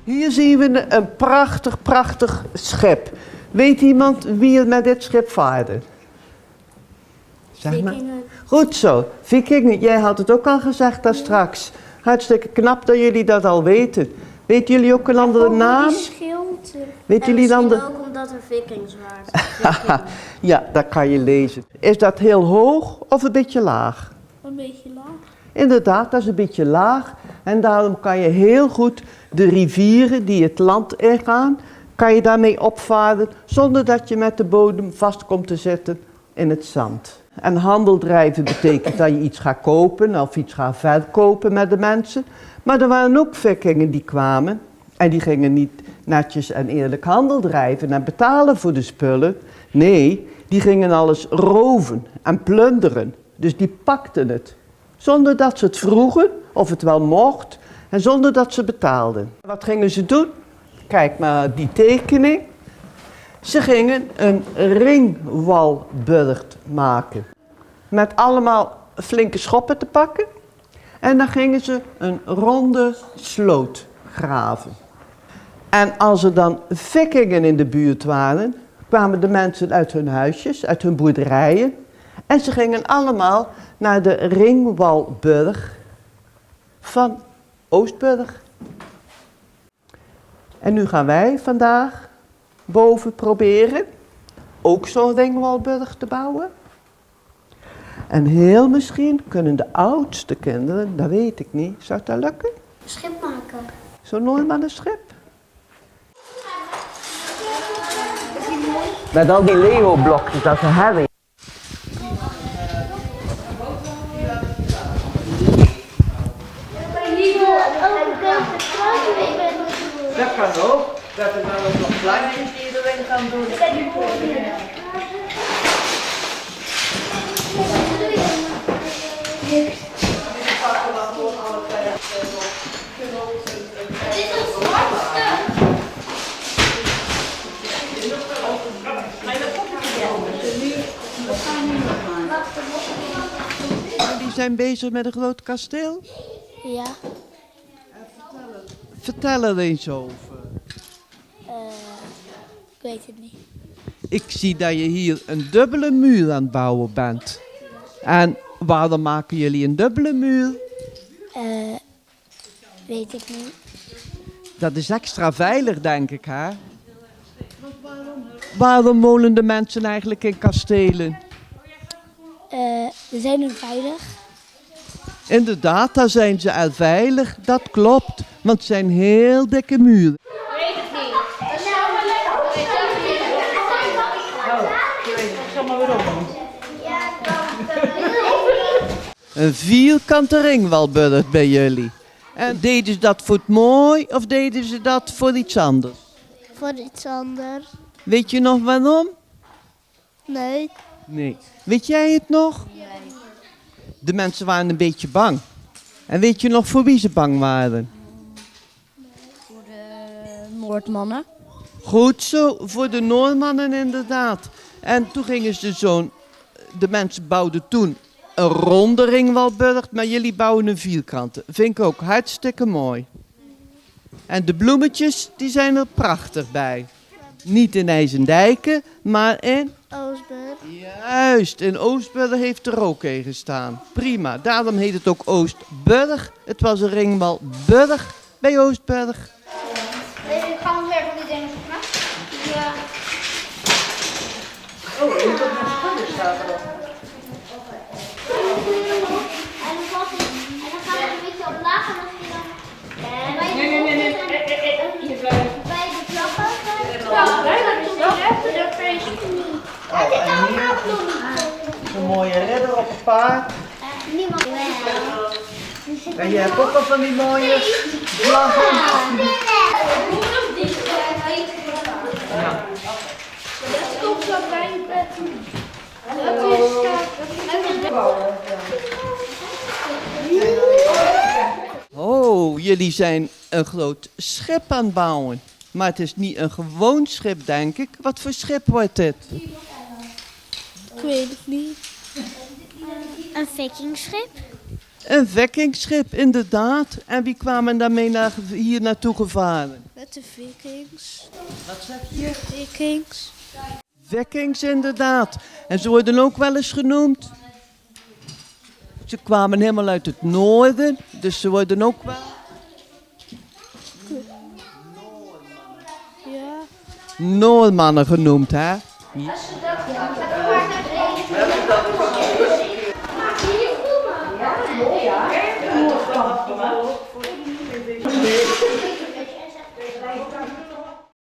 Hier zien we een prachtig schip. Weet iemand wie er met dit schip vaarde? Zeg maar. Vikingen. Goed zo, Vikingen. Jij had het ook al gezegd daar straks. Hartstikke knap dat jullie dat al weten. Weten jullie ook een andere naam? Die schild. Weet jullie dan misschien ook omdat er vikings waren. Ja, dat kan je lezen. Is dat heel hoog of een beetje laag? Een beetje laag. Inderdaad, dat is een beetje laag. En daarom kan je heel goed de rivieren die het land ingaan, kan je daarmee opvaren zonder dat je met de bodem vast komt te zitten in het zand. En handel drijven betekent dat je iets gaat kopen of iets gaat verkopen met de mensen. Maar er waren ook vikingen die kwamen en die gingen niet netjes en eerlijk handel drijven en betalen voor de spullen. Nee, die gingen alles roven en plunderen. Dus die pakten het. Zonder dat ze het vroegen of het wel mocht en zonder dat ze betaalden. Wat gingen ze doen? Kijk maar die tekening. Ze gingen een ringwalburcht maken. Met allemaal flinke schoppen te pakken. En dan gingen ze een ronde sloot graven. En als er dan vikingen in de buurt waren, kwamen de mensen uit hun huisjes, uit hun boerderijen. En ze gingen allemaal naar de ringwalburg van Oostburg. En nu gaan wij vandaag boven proberen ook zo'n ringwalburg te bouwen. En heel misschien kunnen de oudste kinderen, dat weet ik niet, zou dat lukken? Schip maken. Zo'n Noormannenschip. Met al die Lego-blokjes, dat is een herrie. Dat kan ook. Dat er dan ook nog plantjes die erin kan doen. Jullie zijn bezig met een groot kasteel? Ja. Vertel er eens over. Ik weet het niet. Ik zie dat je hier een dubbele muur aan het bouwen bent. En waarom maken jullie een dubbele muur? Weet ik niet. Dat is extra veilig, denk ik, hè? Waarom wonen de mensen eigenlijk in kastelen? We zijn nu veilig. Inderdaad, daar zijn ze al veilig. Dat klopt, want het zijn heel dikke muren. Weet het niet. Dat zou wel lekker. Een vierkante ringwalburg bij jullie. En deden ze dat voor het mooi of deden ze dat voor iets anders? Voor iets anders. Weet je nog waarom? Nee. Nee. Weet jij het nog? Nee. De mensen waren een beetje bang. En weet je nog voor wie ze bang waren? Voor de Noordmannen. Goed zo, voor de Noormannen inderdaad. En toen gingen ze de mensen bouwden toen een ronde ringwalburg, maar jullie bouwen een vierkante. Vind ik ook hartstikke mooi. En de bloemetjes, die zijn er prachtig bij. Niet in IJsendijken, maar in... Oostburg. Juist, in Oostburg heeft er ook een gestaan. Prima, daarom heet het ook Oostburg. Het was een ringwalburg bij Oostburg. Gaan we weer van die dingen zoeken? Ja. Oh, dat is spullen staat erop. En dan gaan we een beetje op laag en dan zie je dan... Nee. Hier blijven. Bij de klappen. Ja, wij gaan toen rechter de feestje. Er zitten allemaal bloemen. Een mooie ridder op een paard. Niemand wil. En je hebt ook al van die mooie vlaggen. Ja. Dat komt zo bij je bed. Dat is Oh, jullie zijn een groot schip aan het bouwen. Maar het is niet een gewoon schip, denk ik. Wat voor schip wordt dit? Ik weet het niet. Een vikingschip? Een vikingschip, inderdaad. En wie kwamen daarmee hier naartoe gevaren? Met Met de Vikings. Wat zeg je? Vikings. Vikings inderdaad. En ze worden ook wel eens genoemd. Ze kwamen helemaal uit het noorden, dus ze worden ook wel Ja. Noormannen genoemd, hè? Ja. Als we dat